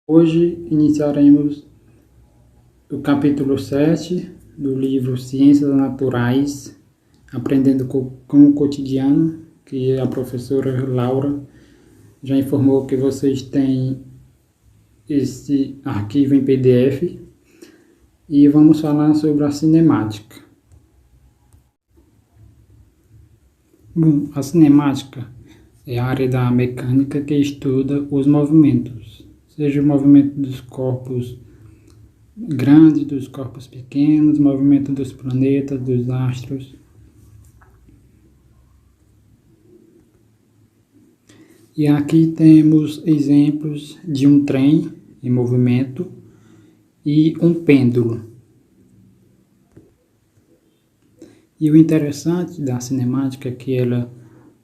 Hoje iniciaremos o capítulo 7 do livro Ciências Naturais, Aprendendo com o Cotidiano, que a professora Laura já informou que vocês têm esse arquivo em PDF, e vamos falar sobre a cinemática. Bom, a cinemática é a área da mecânica que estuda os movimentos, seja o movimento dos corpos grandes, dos corpos pequenos, movimento dos planetas, dos astros. E aqui temos exemplos de um trem em movimento e um pêndulo. E o interessante da cinemática é que ela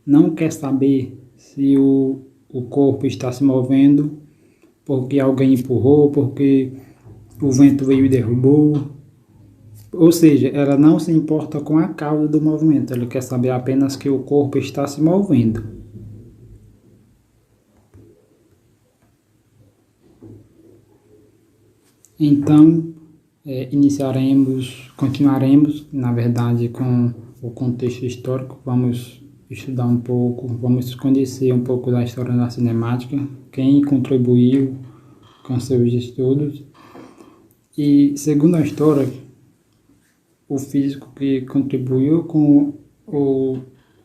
não quer saber se o corpo está se movendo porque alguém empurrou, porque o vento veio e derrubou. Ou seja, ela não se importa com a causa do movimento, ela quer saber apenas que o corpo está se movendo. Então, continuaremos, na verdade, com o contexto histórico. Vamos estudar um pouco, vamos conhecer um pouco da história da cinemática, quem contribuiu com seus estudos. E, segundo a história, o físico que contribuiu com o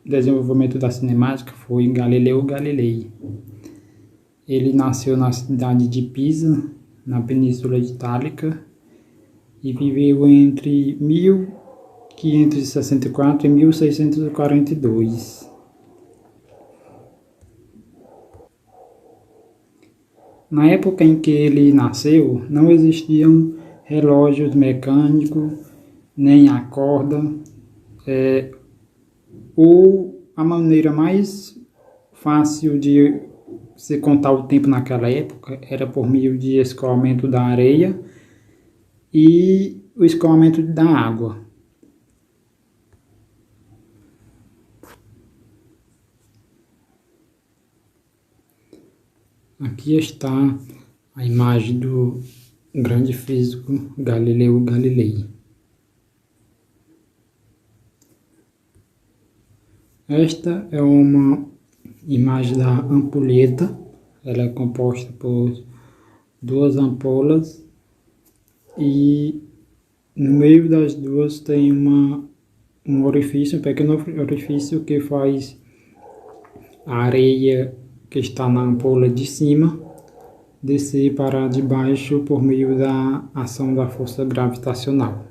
desenvolvimento da cinemática foi Galileu Galilei. Ele nasceu na cidade de Pisa, na Península Itálica, e viveu entre 1564 e 1642. Na época em que ele nasceu, não existiam relógios mecânicos, nem a corda. A maneira mais fácil de se contar o tempo naquela época era por meio de escoamento da areia e o escoamento da água. Aqui está a imagem do grande físico Galileu Galilei. Esta é uma imagem da ampulheta. Ela é composta por duas ampolas e no meio das duas tem um orifício, um pequeno orifício que faz a areia que está na ampola de cima descer para de baixo por meio da ação da força gravitacional.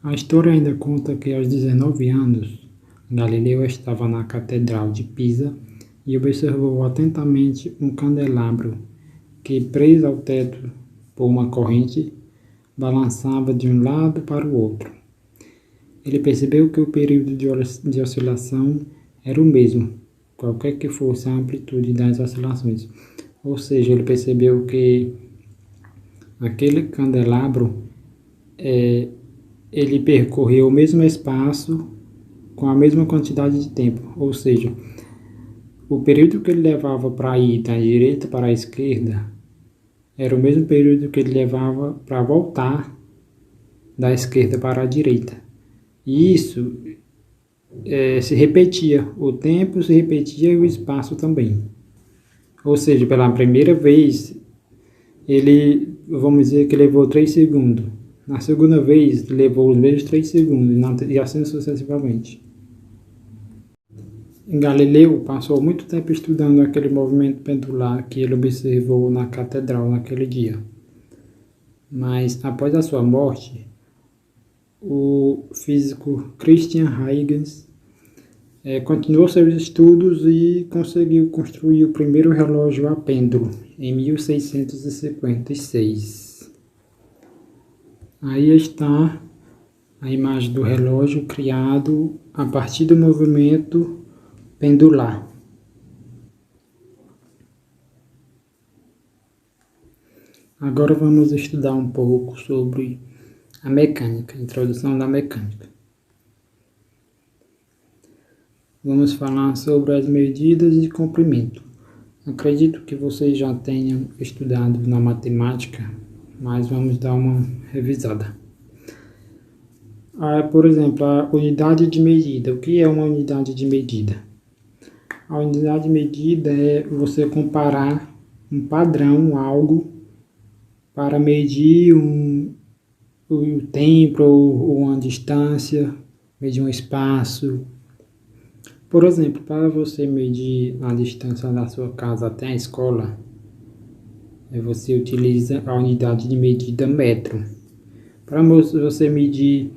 A história ainda conta que aos 19 anos, Galileu estava na Catedral de Pisa e observou atentamente um candelabro que, preso ao teto por uma corrente, balançava de um lado para o outro. Ele percebeu que o período de oscilação era o mesmo, qualquer que fosse a amplitude das oscilações. Ou seja, ele percebeu que aquele candelabro ele percorreu o mesmo espaço com a mesma quantidade de tempo. Ou seja, o período que ele levava para ir da direita para a esquerda era o mesmo período que ele levava para voltar da esquerda para a direita. E isso se repetia, o tempo se repetia e o espaço também. Ou seja, pela primeira vez, vamos dizer que levou 3 segundos. Na segunda vez, levou os mesmos 3 segundos, e assim sucessivamente. Galileu passou muito tempo estudando aquele movimento pendular que ele observou na catedral naquele dia. Mas, após a sua morte, o físico Christian Huygens continuou seus estudos e conseguiu construir o primeiro relógio a pêndulo, em 1656. Aí está a imagem do relógio criado a partir do movimento pendular. Agora vamos estudar um pouco sobre a mecânica, introdução da mecânica. Vamos falar sobre as medidas de comprimento. Acredito que vocês já tenham estudado na matemática, mas vamos dar uma revisada. Por exemplo, a unidade de medida. O que é uma unidade de medida? A unidade de medida é você comparar um padrão, algo, para medir o tempo ou uma distância, medir um espaço. Por exemplo, para você medir a distância da sua casa até a escola, você utiliza a unidade de medida metro. Para você medir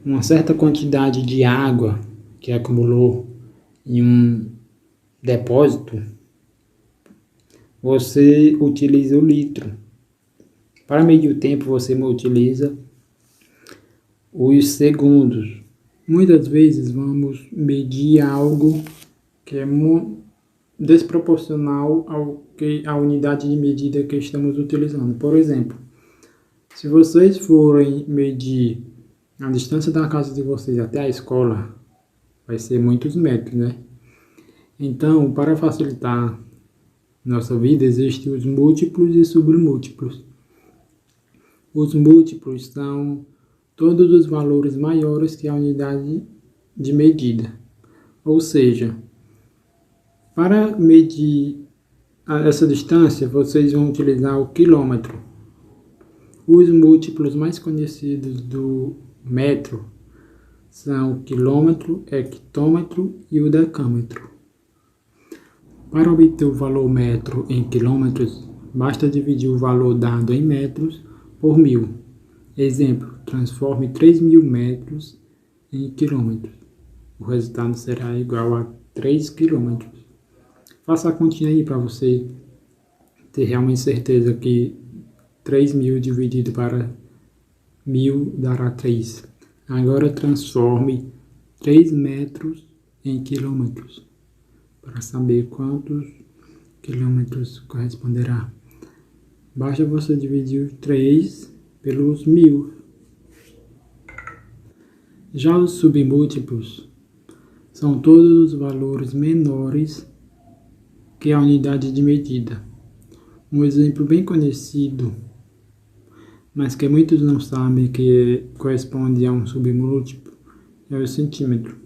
uma certa quantidade de água que acumulou em um depósito, você utiliza o litro. Para medir o tempo, você utiliza os segundos. Muitas vezes vamos medir algo que é desproporcional à unidade de medida que estamos utilizando. Por exemplo, se vocês forem medir a distância da casa de vocês até a escola, vai ser muitos metros, né? Então, para facilitar nossa vida, existem os múltiplos e submúltiplos. Os múltiplos são todos os valores maiores que a unidade de medida. Ou seja, para medir essa distância, vocês vão utilizar o quilômetro. Os múltiplos mais conhecidos do metro são o quilômetro, hectômetro e o decâmetro. Para obter o valor metro em quilômetros, basta dividir o valor dado em metros por 1000. Exemplo, transforme 3.000 metros em quilômetros. O resultado será igual a 3 quilômetros. Faça a continha aí para você ter realmente certeza que 3.000 dividido para 1000 dará 3. Agora transforme 3 metros em quilômetros para saber quantos quilômetros corresponderá. Basta você dividir 3 pelos 1000. Já os submúltiplos são todos os valores menores que a unidade de medida. Um exemplo bem conhecido, mas que muitos não sabem que corresponde a um submúltiplo, é o centímetro.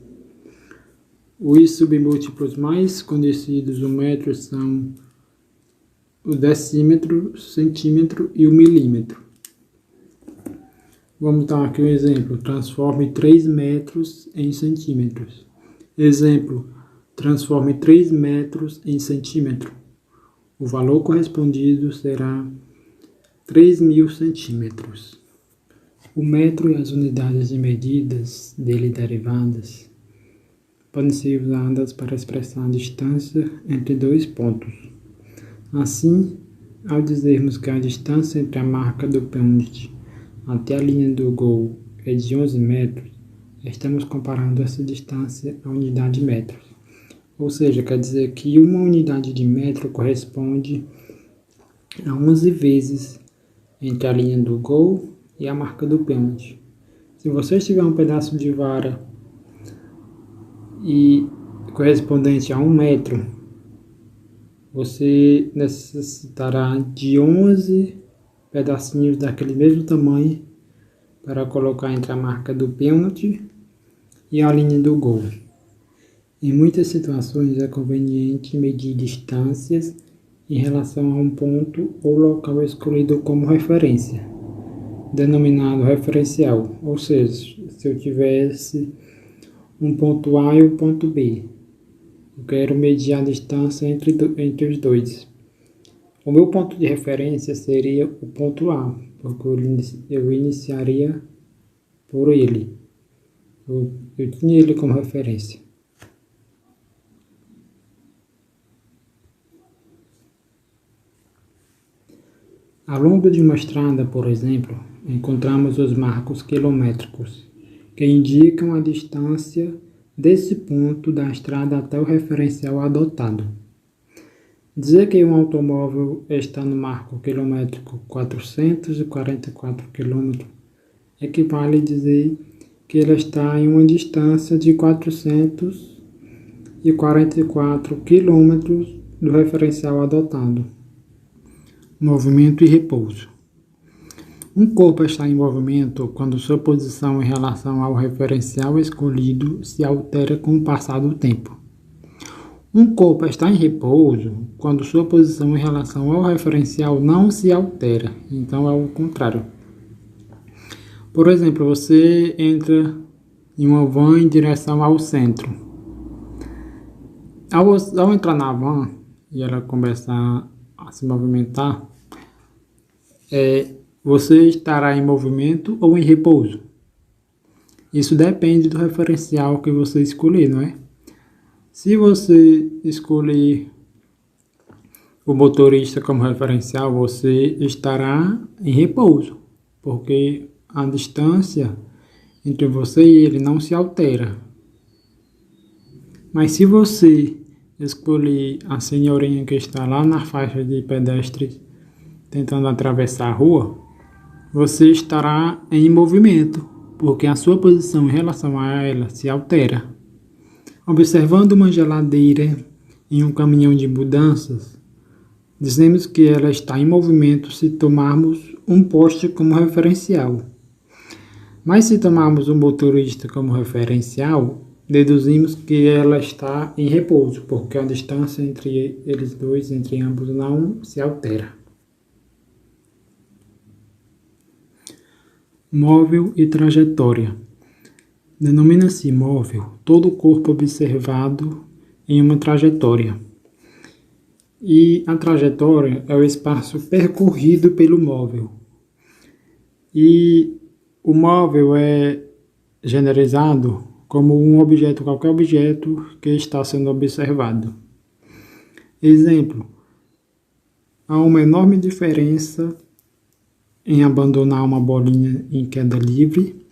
Os submúltiplos mais conhecidos do metro são o decímetro, centímetro e o milímetro. Vamos dar aqui um exemplo. Transforme 3 metros em centímetros. Exemplo. Transforme 3 metros em centímetro. O valor correspondido será 3.000 centímetros. O metro e as unidades de medidas dele derivadas podem ser usadas para expressar a distância entre dois pontos. Assim, ao dizermos que a distância entre a marca do pênalti até a linha do gol é de 11 metros, estamos comparando essa distância à unidade de metros. Ou seja, quer dizer que uma unidade de metro corresponde a 11 vezes entre a linha do gol e a marca do pênalti. Se você tiver um pedaço de vara e correspondente a 1 metro, você necessitará de 11 pedacinhos daquele mesmo tamanho para colocar entre a marca do pênalti e a linha do gol. Em muitas situações é conveniente medir distâncias em relação a um ponto ou local escolhido como referência, denominado referencial. Ou seja, se eu tivesse um ponto A e um ponto B, eu quero medir a distância entre os dois. O meu ponto de referência seria o ponto A, porque eu iniciaria por ele. Eu tinha ele como referência. Ao longo de uma estrada, por exemplo, encontramos os marcos quilométricos, que indicam a distância desse ponto da estrada até o referencial adotado. Dizer que um automóvel está no marco quilométrico 444 km equivale a dizer que ele está em uma distância de 444 km do referencial adotado. Movimento e repouso. Um corpo está em movimento quando sua posição em relação ao referencial escolhido se altera com o passar do tempo. Um corpo está em repouso quando sua posição em relação ao referencial não se altera. Então é o contrário. Por exemplo, você entra em uma van em direção ao centro. Ao entrar na van e ela começar a se movimentar, você estará em movimento ou em repouso? Isso depende do referencial que você escolher, não é? Se você escolher o motorista como referencial, você estará em repouso, porque a distância entre você e ele não se altera. Mas se você escolher a senhorinha que está lá na faixa de pedestres tentando atravessar a rua, você estará em movimento, porque a sua posição em relação a ela se altera. Observando uma geladeira em um caminhão de mudanças, dizemos que ela está em movimento se tomarmos um poste como referencial. Mas se tomarmos um motorista como referencial, deduzimos que ela está em repouso, porque a distância entre eles dois, entre ambos, não se altera. Móvel e trajetória. Denomina-se móvel todo o corpo observado em uma trajetória. E a trajetória é o espaço percorrido pelo móvel. E o móvel é generalizado como qualquer objeto que está sendo observado. Exemplo: há uma enorme diferença em abandonar uma bolinha em queda livre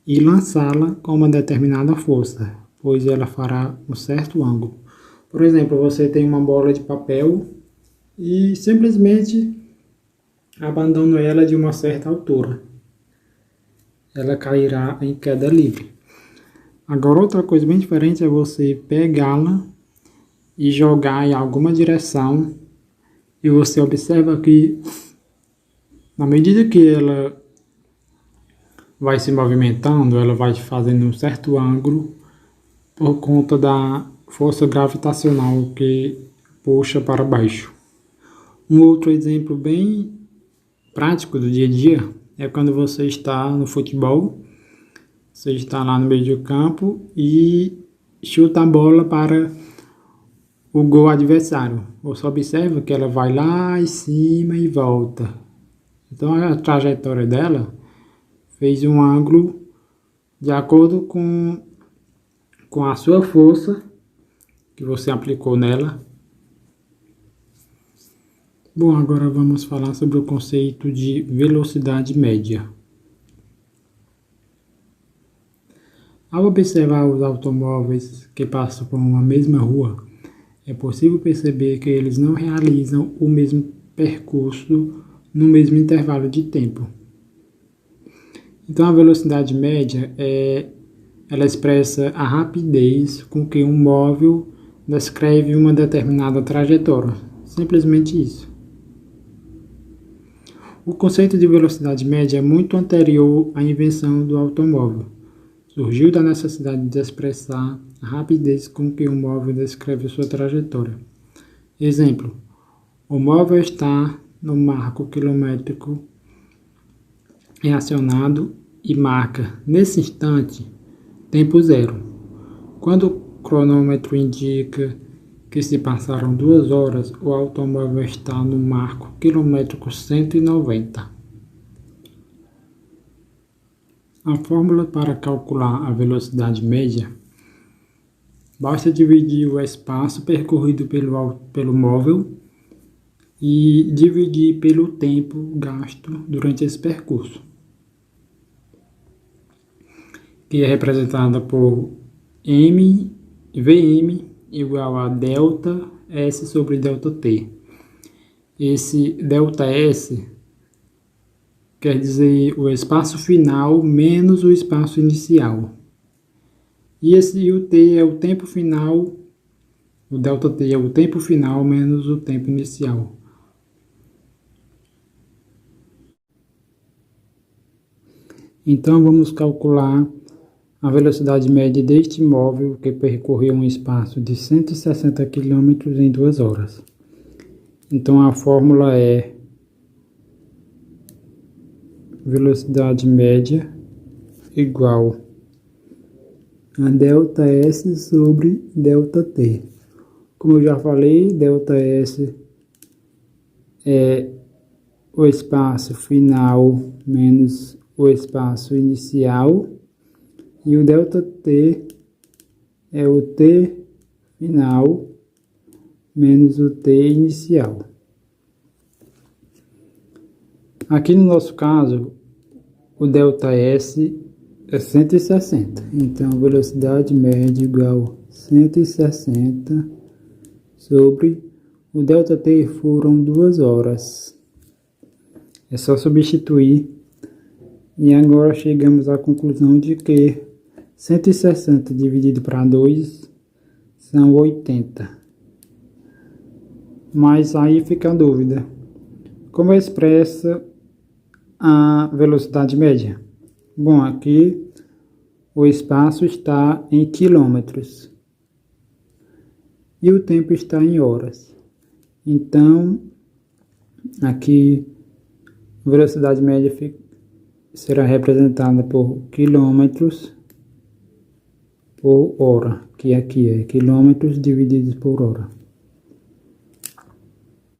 e lançá-la com uma determinada força, pois ela fará um certo ângulo. Por exemplo, você tem uma bola de papel e simplesmente abandona ela de uma certa altura. Ela cairá em queda livre. Agora, outra coisa bem diferente é você pegá-la e jogar em alguma direção, e você observa que, na medida que ela vai se movimentando, ela vai fazendo um certo ângulo por conta da força gravitacional que puxa para baixo. Um outro exemplo bem prático do dia a dia é quando você está no futebol, você está lá no meio do campo e chuta a bola para o gol adversário. Você observa que ela vai lá em cima e volta. Então a trajetória dela fez um ângulo de acordo com a sua força que você aplicou nela. Bom, agora vamos falar sobre o conceito de velocidade média. Ao observar os automóveis que passam por uma mesma rua, é possível perceber que eles não realizam o mesmo percurso no mesmo intervalo de tempo. Então, a velocidade média ela expressa a rapidez com que um móvel descreve uma determinada trajetória. Simplesmente isso. O conceito de velocidade média é muito anterior à invenção do automóvel. Surgiu da necessidade de expressar a rapidez com que um móvel descreve sua trajetória. Exemplo: o móvel está no marco quilométrico acionado e marca, nesse instante, tempo zero. Quando o cronômetro indica que se passaram 2 horas, o automóvel está no marco quilométrico 190. A fórmula para calcular a velocidade média: basta dividir o espaço percorrido pelo móvel e dividir pelo tempo gasto durante esse percurso, que é representada por Vm igual a delta S sobre delta T. Esse delta S quer dizer o espaço final menos o espaço inicial. E o T é o tempo final O ΔT é o tempo final menos o tempo inicial. Então, vamos calcular a velocidade média deste móvel que percorreu um espaço de 160 km em 2 horas. Então, a fórmula é velocidade média igual a ΔS sobre ΔT. Como eu já falei, ΔS é o espaço final menos o espaço inicial, e o ΔT é o T final menos o T inicial. Aqui no nosso caso, o ΔS é 160, então velocidade média igual a 160 sobre o ΔT foram 2 horas. É só substituir e agora chegamos à conclusão de que 160 dividido para 2 são 80. Mas aí fica a dúvida: como é expressa a velocidade média? Bom, aqui o espaço está em quilômetros e o tempo está em horas. Então, aqui a velocidade média será representada por quilômetros por hora, que aqui é quilômetros divididos por hora.